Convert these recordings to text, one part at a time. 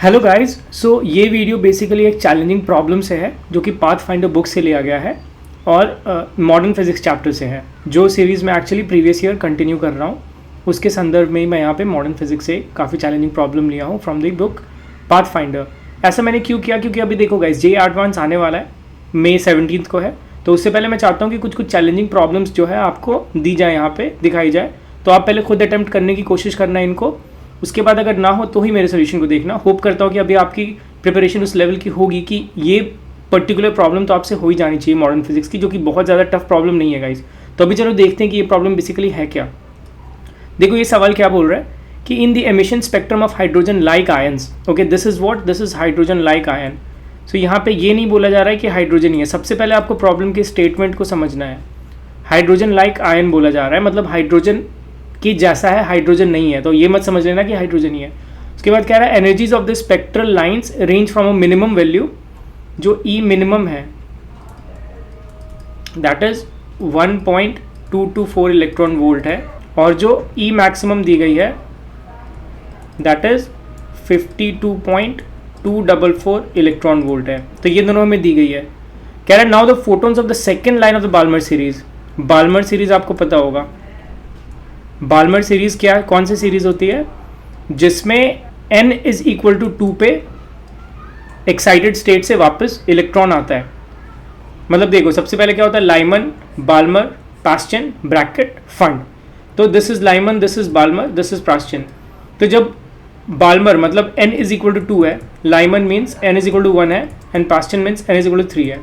Hello guys. So ये video basically एक challenging problem से है जो कि पाथफाइंडर बुक से लिया गया है और मॉडर्न फिजिक्स चैप्टर से है, जो सीरीज़ मैं एक्चुअली प्रीवियस ईयर कंटिन्यू कर रहा हूँ। उसके संदर्भ में ही मैं यहाँ पे मॉडर्न फिजिक्स से काफ़ी चैलेंजिंग प्रॉब्लम लिया हूँ फ्रॉम द बुक पाथफाइंडर। ऐसा मैंने क्यों किया? क्योंकि अभी देखो गाइस, जे एडवांस आने वाला है, May 17 को है। तो उससे पहले मैं चाहता हूँ कि कुछ चैलेंजिंग प्रॉब्लम्स जो है आपको दी जाए, यहाँ पे दिखाई जाए। तो आप पहले खुद अटैम्प्ट करने की कोशिश करना है इनको, उसके बाद अगर ना हो तो ही मेरे सोल्यूशन को देखना। होप करता हूँ कि अभी आपकी प्रिपरेशन उस लेवल की होगी कि ये पर्टिकुलर प्रॉब्लम तो आपसे हो ही जानी चाहिए मॉडर्न फिजिक्स की, जो कि बहुत ज़्यादा टफ प्रॉब्लम नहीं है गाइस। तो अभी चलो देखते हैं कि ये प्रॉब्लम बेसिकली है क्या। देखो ये सवाल क्या बोल रहा है कि in the emission spectrum of hydrogen like ions, okay this is what, this is hydrogen like ion. So यहाँ पे ये नहीं बोला जा रहा है कि हाइड्रोजन ही है। सबसे पहले आपको प्रॉब्लम के स्टेटमेंट को समझना है। हाइड्रोजन लाइक आयन बोला जा रहा है, मतलब हाइड्रोजन कि जैसा है, हाइड्रोजन नहीं है। तो ये मत समझ लेना कि हाइड्रोजन ही है। उसके बाद कह रहा है energies of the spectral lines range from a minimum value, जो ई मिनिमम है दैट इज 1.224 इलेक्ट्रॉन वोल्ट है, और जो ई मैक्सिमम दी गई है दैट इज 52.244 इलेक्ट्रॉन वोल्ट है। तो ये दोनों हमें दी गई है। कह रहा है now the photons of the second line of the Balmer series. Balmer series आपको पता होगा। बाल्मर सीरीज क्या है, कौन सी सीरीज होती है जिसमें n इज इक्वल टू 2 पे एक्साइटेड स्टेट से वापस इलेक्ट्रॉन आता है। मतलब देखो सबसे पहले क्या होता है, Lyman, Balmer, Paschen, Brackett, Pfund. तो this is Lyman, this is Balmer, this is Paschen. तो जब बाल्मर मतलब n इज इक्वल टू 2 है, Lyman means n is equal to 1 है, and Paschen means n is equal to 3 है।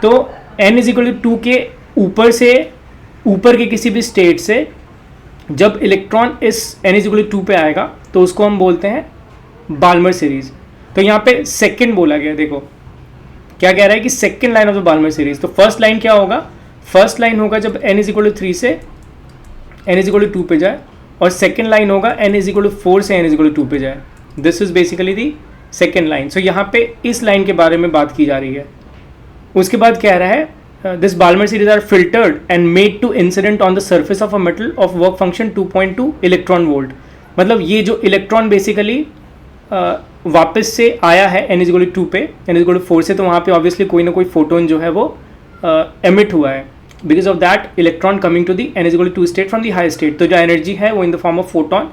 तो n is equal to 2 के ऊपर के किसी भी स्टेट से जब इलेक्ट्रॉन इस n इज इक्वल टू 2 पे आएगा तो उसको हम बोलते हैं बाल्मर सीरीज। तो यहाँ पे सेकंड बोला गया। देखो क्या कह रहा है कि second line of the Balmer series. तो फर्स्ट लाइन क्या होगा, फर्स्ट लाइन होगा जब n इज इक्वल टू 3 से n इज इक्वल टू 2 पे जाए, और सेकंड लाइन होगा n इज इक्वल टू 4 से n इज इक्वल टू 2 पे जाए। This is basically the second line. So यहाँ पे इस लाइन के बारे में बात की जा रही है। उसके बाद कह रहा है this Balmer series are filtered and made to incident on the surface of a metal of work function 2.2 electron volt. मतलब ये जो इलेक्ट्रॉन बेसिकली वापस से आया है n इज इक्वल टू 2 पे, n इज इक्वल टू 4 से, तो वहाँ पे ऑब्वियसली कोई ना कोई फोटोन जो है वो एमिट हुआ है। Because of that electron coming to the n is equal to 2 state from the high state. तो जो एनर्जी है वो in the form of photon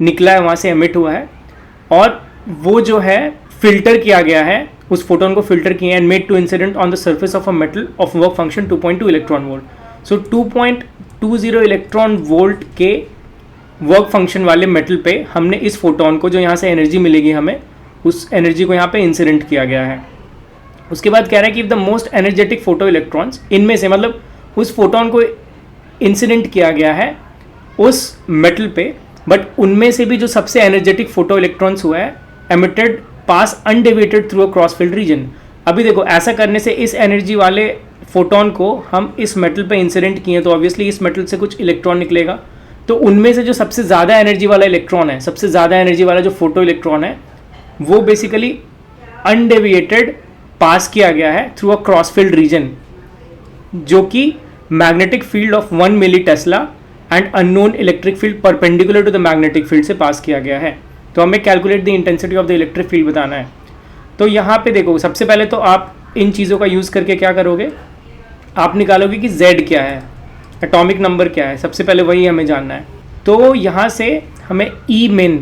निकला है, वहाँ से एमिट हुआ है, और वो जो है फिल्टर किया गया है, उस फोटोन को फिल्टर किए and made to incident on the surface of a metal of work function 2.2 electron volt. So 2.20 electron volt के वर्क फंक्शन वाले मेटल पे हमने इस फोटोन को, जो यहाँ से एनर्जी मिलेगी हमें, उस एनर्जी को यहाँ पे इंसिडेंट किया गया है। उसके बाद कह रहा है कि the most energetic photo electrons, इनमें से मतलब उस फोटोन को इंसिडेंट किया गया है उस मेटल पे, बट उनमें से भी जो सबसे एनर्जेटिक फोटो इलेक्ट्रॉन्स हुआ है emitted pass undeviated through a cross field reason. अभी देखो ऐसा करने से इस एनर्जी वाले फोटोन को हम इस मेटल पे इंसिडेंट किए तो ऑब्वियसली इस मेटल से कुछ इलेक्ट्रॉन निकलेगा। तो उनमें से जो सबसे ज़्यादा एनर्जी वाला इलेक्ट्रॉन है, सबसे ज़्यादा एनर्जी वाला जो फोटो इलेक्ट्रॉन है, वो बेसिकली अनडेविएटेड पास किया गया है through a cross field region, जो कि magnetic field of 1 milli tesla and unknown electric field perpendicular to the magnetic field से पास किया गया है। तो हमें calculate the intensity of the electric field बताना है। तो यहाँ पे देखो सबसे पहले तो आप इन चीज़ों का यूज़ करके क्या करोगे, आप निकालोगे कि Z क्या है, एटॉमिक नंबर क्या है, सबसे पहले वही हमें जानना है। तो यहाँ से हमें E min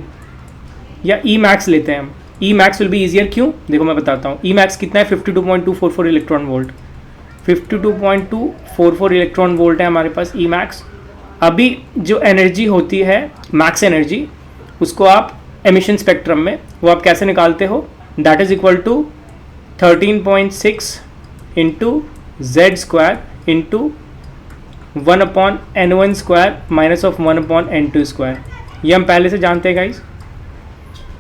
या E max लेते हैं हम। E max will be easier, क्यों देखो मैं बताता हूँ। E max कितना है, 52.244 इलेक्ट्रॉन वोल्ट। 52.244 इलेक्ट्रॉन वोल्ट है हमारे पास E max। अभी जो एनर्जी होती है मैक्स एनर्जी, उसको आप एमिशन स्पेक्ट्रम में वो आप कैसे निकालते हो, that is equal to 13.6 into Z square into 1/n1 square minus of 1/n2 square. ये हम पहले से जानते हैं गाइस।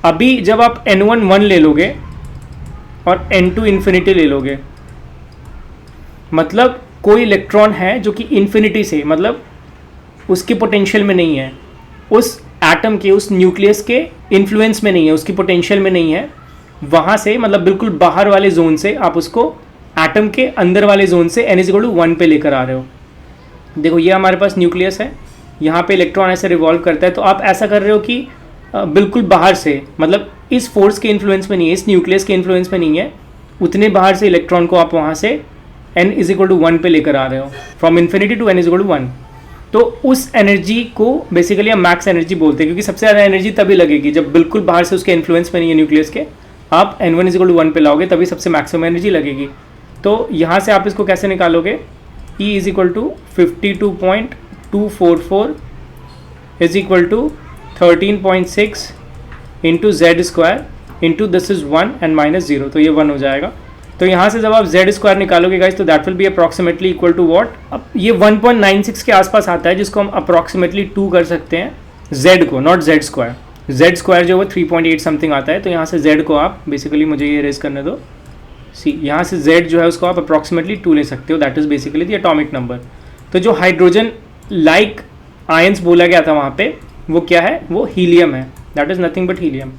अभी जब आप n1 1 ले लोगे और n2 इन्फिनिटी ले लोगे, मतलब कोई इलेक्ट्रॉन है जो कि इन्फिनिटी से, मतलब उसकी पोटेंशियल में नहीं है, उस एटम के, उस न्यूक्लियस के इन्फ्लुएंस में नहीं है, उसकी पोटेंशियल में नहीं है, वहाँ से मतलब बिल्कुल बाहर वाले जोन से आप उसको एटम के अंदर वाले जोन से n इज इक्वल टू 1 पे लेकर आ रहे हो। देखो ये हमारे पास न्यूक्लियस है, यहाँ पे इलेक्ट्रॉन ऐसे रिवॉल्व करता है। तो आप ऐसा कर रहे हो कि बिल्कुल बाहर से, मतलब इस फोर्स के इन्फ्लुएंस में नहीं है, इस न्यूक्लियस के इन्फ्लुएंस में नहीं है, उतने बाहर से इलेक्ट्रॉन को आप वहाँ से n इज इक्वल टू 1 पे लेकर आ रहे हो, from infinity to n is equal to 1, तो उस एनर्जी को बेसिकली हम मैक्स एनर्जी बोलते हैं, क्योंकि सबसे ज़्यादा एनर्जी तभी लगेगी जब बिल्कुल बाहर से उसके इन्फ्लुएंस में नहीं है न्यूक्लियस के, आप n1 इज इक्वल टू 1 पे लाओगे तभी सबसे मैक्सिमम एनर्जी लगेगी। तो यहाँ से आप इसको कैसे निकालोगे, E is equal to 52.244 is equal to 13.6 into Z square into this is 1 and minus 0, तो ये 1 हो जाएगा। तो यहाँ से जब आप जेड स्क्वायर निकालोगे गाइस, तो that will be approximately equal to what, अब ये 1.96 के आसपास आता है, जिसको हम अप्रॉक्सीमेटली 2 कर सकते हैं जेड को, not Z square. Z square जो वो 3.8 समथिंग आता है, तो यहाँ से जेड को आप बेसिकली, मुझे ये रेज करने दो, सी यहाँ से जेड जो है उसको आप अप्रॉक्सीमेटली 2 ले सकते हो, that is basically the atomic number. तो जो हाइड्रोजन लाइक आयंस बोला गया था वहाँ पे, वो क्या है, वो हीलियम है, that is nothing but helium.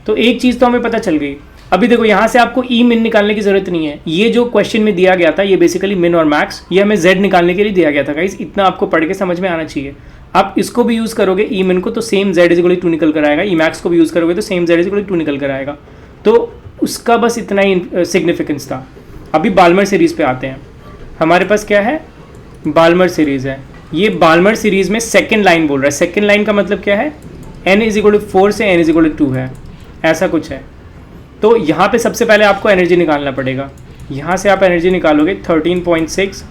तो एक चीज़ तो हमें पता चल गई। अभी देखो यहाँ से आपको ई मिन निकालने की जरूरत नहीं है, ये जो क्वेश्चन में दिया गया था ये बेसिकली मिन और मैक्स, ये हमें जेड निकालने के लिए दिया गया था गाइस, इतना आपको पढ़ के समझ में आना चाहिए। आप इसको भी यूज़ करोगे ई मिन को तो same Z is equal to 2 निकल कर आएगा, ई मैक्स को भी यूज़ करोगे तो same Z is equal to 2 निकल कर आएगा, तो उसका बस इतना ही सिग्निफिकेंस था। अभी बाल्मर सीरीज़ पे आते हैं। हमारे पास क्या है, बाल्मर सीरीज़ है, ये बाल्मर सीरीज़ में सेकेंड लाइन बोल रहा है। सेकेंड लाइन का मतलब क्या है, n इज इक्वल टू 4 से n इज इक्वल टू 2 है, ऐसा कुछ है। तो यहाँ पे सबसे पहले आपको एनर्जी निकालना पड़ेगा। यहाँ से आप एनर्जी निकालोगे 13.6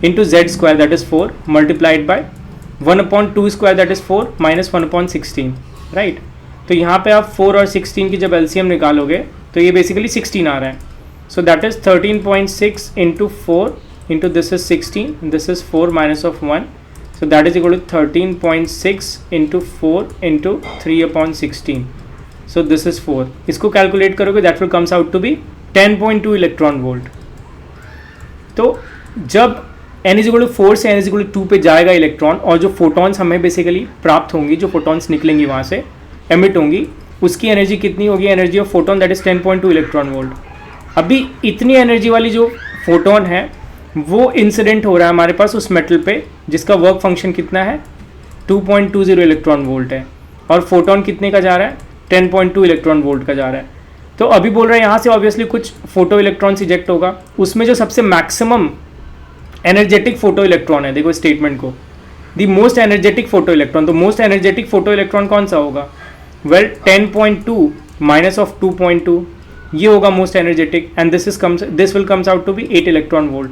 into Z square that is 4 multiplied by 1/2 square that is 4 minus 1/16, right. तो यहाँ पे आप 4 और 16 की जब एलसीएम निकालोगे तो ये बेसिकली 16 आ रहा है। So that is 13.6 into 4 into this is 16, this is 4 minus of 1, so that is equal to 13.6 into 4 into 3/16, so this is 4, इसको कैलकुलेट करोगे that will comes out to be 10.2 electron volt. तो जब n is equal to 4 से n is equal to 2 पे जाएगा electron, और जो photons हमें बेसिकली प्राप्त होंगी, जो फोटॉन्स निकलेंगी वहाँ से एमिट होंगी, उसकी एनर्जी कितनी होगी, energy of photon that is 10.2 electron volt. अभी इतनी एनर्जी वाली जो फोटोन है वो इंसिडेंट हो रहा है हमारे पास उस मेटल पे, जिसका वर्क फंक्शन कितना है, 2.20 इलेक्ट्रॉन वोल्ट है, और फोटोन कितने का जा रहा है, 10.2 इलेक्ट्रॉन वोल्ट का जा रहा है। तो अभी बोल रहा है यहाँ से ऑब्वियसली कुछ फोटो इलेक्ट्रॉन्स इजेक्ट होगा, उसमें जो सबसे मैक्सिमम एनर्जेटिक फोटो इलेक्ट्रॉन है, देखो स्टेटमेंट को, the most energetic photo electron, तो मोस्ट एनर्जेटिक फोटो इलेक्ट्रॉन कौन सा होगा, वेल 10.2 माइनस ऑफ 2.2, ये होगा most energetic, and this will comes out to be 8 electron volt.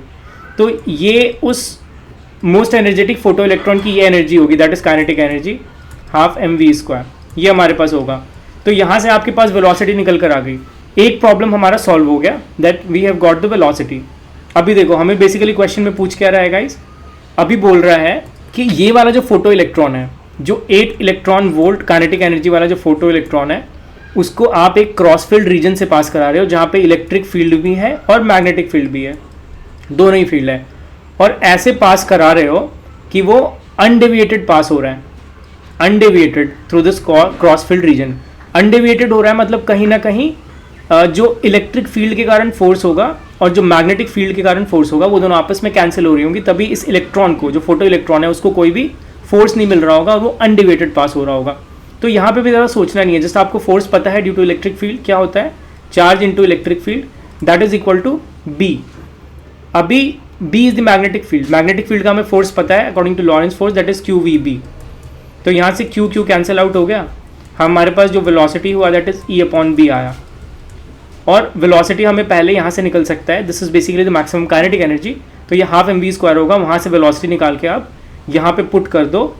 तो ये उस मोस्ट एनर्जेटिक फोटो इलेक्ट्रॉन की ये एनर्जी होगी, that is kinetic energy half mv², ये हमारे पास होगा। तो यहाँ से आपके पास वेलोसिटी निकल कर आ गई। एक प्रॉब्लम हमारा सॉल्व हो गया, that we have got the velocity. अभी देखो हमें बेसिकली क्वेश्चन में पूछ क्या रहा है गाइस, अभी बोल रहा है कि ये वाला जो फोटो इलेक्ट्रॉन है, जो 8 इलेक्ट्रॉन वोल्ट काइनेटिक एनर्जी वाला जो फोटो इलेक्ट्रॉन है, उसको आप एक क्रॉस फील्ड रीजन से पास करा रहे हो, जहाँ पे इलेक्ट्रिक फील्ड भी है और मैग्नेटिक फील्ड भी है, दोनों ही फील्ड है, और ऐसे पास करा रहे हो कि वो अनडेविएटेड पास हो रहा है, undeviated through this cross field reason. Undeviated हो रहा है मतलब कहीं ना कहीं जो इलेक्ट्रिक फील्ड के कारण फोर्स होगा और जो मैग्नेटिक फील्ड के कारण फोर्स होगा, वो दोनों आपस में कैंसिल हो रही होंगी, तभी इस इलेक्ट्रॉन को, जो फोटो इलेक्ट्रॉन है, उसको कोई भी फोर्स नहीं मिल रहा होगा और वो अनडेविएटेड पास हो रहा होगा। तो यहाँ पे भी ज़्यादा सोचना नहीं है, जस्ट आपको फोर्स पता है ड्यू टू इलेक्ट्रिक फील्ड क्या होता है, charge into electric field that is equal to B. अभी B is the magnetic field, magnetic field का हमें फोर्स पता है according to Lorentz force that is QVB। तो यहाँ से Q कैंसिल आउट हो गया, हमारे पास जो वेलोसिटी हुआ दैट इज E/B आया, और वेलोसिटी हमें पहले यहाँ से निकल सकता है, this is basically the maximum kinetic energy, तो ये हाफ mv² होगा। वहाँ से वेलोसिटी निकाल के आप यहाँ पे पुट कर दो,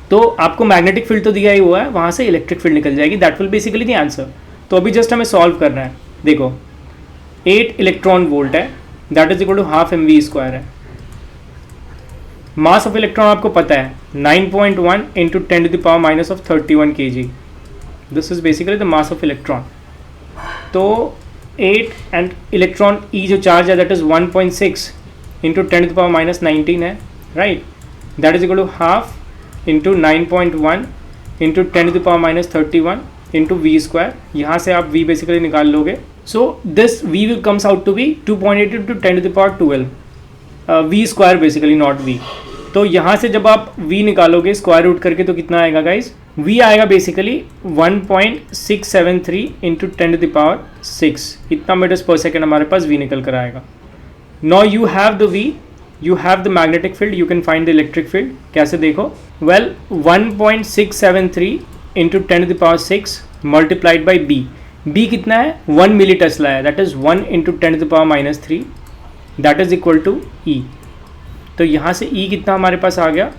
तो आपको मैग्नेटिक फील्ड तो दिया ही हुआ है, वहाँ से इलेक्ट्रिक फील्ड निकल जाएगी, that will basically the answer. तो अभी जस्ट हमें सॉल्व करना है। देखो 8 इलेक्ट्रॉन वोल्ट है, that is equal to half mv² है। मास ऑफ इलेक्ट्रॉन आपको पता है 9.1 इंटू 10⁻⁻31 kg, this is basically the mass of electron. तो 8 एंड इलेक्ट्रॉन ई जो चार्ज है दैट इज 1.6 इंटू 10⁻⁻19 है, right, that is equal to half into 9.1 into 10⁻31 into v²। यहाँ से आप v बेसिकली निकाल लोगे, so this v will comes out to be 2.8 into 10⁻12 v² basically, not v। तो यहाँ से जब आप v निकालोगे स्क्वायर रूट करके तो कितना आएगा गाइज, v आएगा बेसिकली 1.673 इंटू 10⁶, इतना मीटर्स पर सेकेंड हमारे पास v निकल कर आएगा. Now you have the v, you have the magnetic field, you can find the electric field. कैसे देखो, well 1.673 into 10⁶ multiplied by b. b कितना है, 1 मिली टेस्ला है, that is 1 into 10⁻³ that is equal to e. तो यहाँ से e कितना हमारे पास आ गया,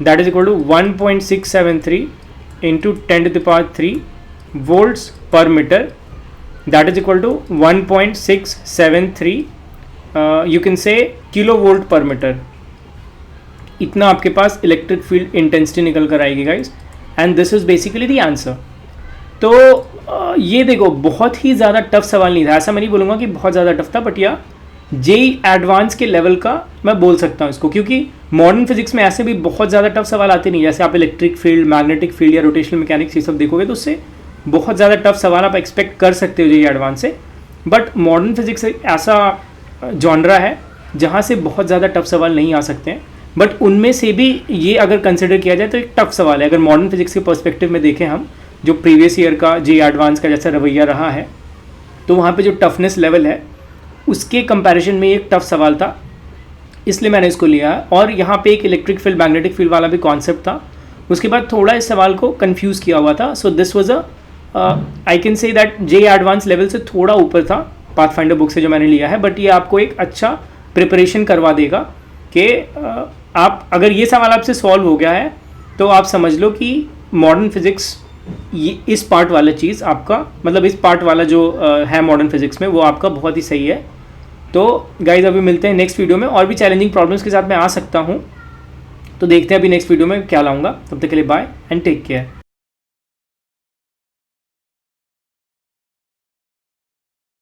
that is equal to 1.673 into 10⁻³ volts per metre, that is equal to 1.673 you can say kilo volt per metre. इतना आपके पास इलेक्ट्रिक फील्ड इंटेंसिटी निकल कर आएगी guys, and this is basically the answer. तो ये देखो बहुत ही ज़्यादा टफ सवाल नहीं था, ऐसा मैं नहीं बोलूँगा कि बहुत ज़्यादा टफ था, बट या जेई एडवांस के लेवल का मैं बोल सकता हूँ इसको, क्योंकि मॉडर्न फिजिक्स में ऐसे भी बहुत ज़्यादा टफ सवाल आते नहीं. जैसे आप इलेक्ट्रिक फील्ड, मैग्नेटिक फील्ड या रोटेशनल मैकेनिक्स ये सब देखोगे तो उससे बहुत ज़्यादा टफ सवाल आप एक्सपेक्ट कर सकते हो जेई एडवांस से. बट मॉडर्न फिजिक्स ऐसा जॉनरा है जहाँ से बहुत ज़्यादा टफ सवाल नहीं आ सकते हैं, बट उनमें से भी ये अगर कंसिडर किया जाए तो एक टफ सवाल है. अगर मॉडर्न फिजिक्स के पर्सपेक्टिव में देखें हम, जो प्रीवियस ईयर का जेई एडवांस का जैसा रवैया रहा है, तो वहाँ पे जो टफनेस लेवल है उसके कंपैरिजन में एक टफ सवाल था, इसलिए मैंने इसको लिया है. और यहाँ पे एक इलेक्ट्रिक फील्ड, मैग्नेटिक फील्ड वाला भी कॉन्सेप्ट था. उसके बाद थोड़ा इस सवाल को कंफ्यूज किया हुआ था. So this was I can say that JEE advance level से थोड़ा ऊपर था पाथफाइंडर बुक से जो मैंने लिया है, बट ये आपको एक अच्छा प्रिपरेशन करवा देगा कि आप अगर ये सवाल आपसे सॉल्व हो गया है तो आप समझ लो कि मॉडर्न फिजिक्स ये इस पार्ट वाला चीज़ आपका, मतलब इस पार्ट वाला जो है मॉडर्न फिजिक्स में, वो आपका बहुत ही सही है. तो गाइज अभी मिलते हैं नेक्स्ट वीडियो में, और भी चैलेंजिंग प्रॉब्लम्स के साथ मैं आ सकता हूँ, तो देखते हैं अभी नेक्स्ट वीडियो में क्या लाऊंगा. तब तक के लिए बाय एंड टेक केयर.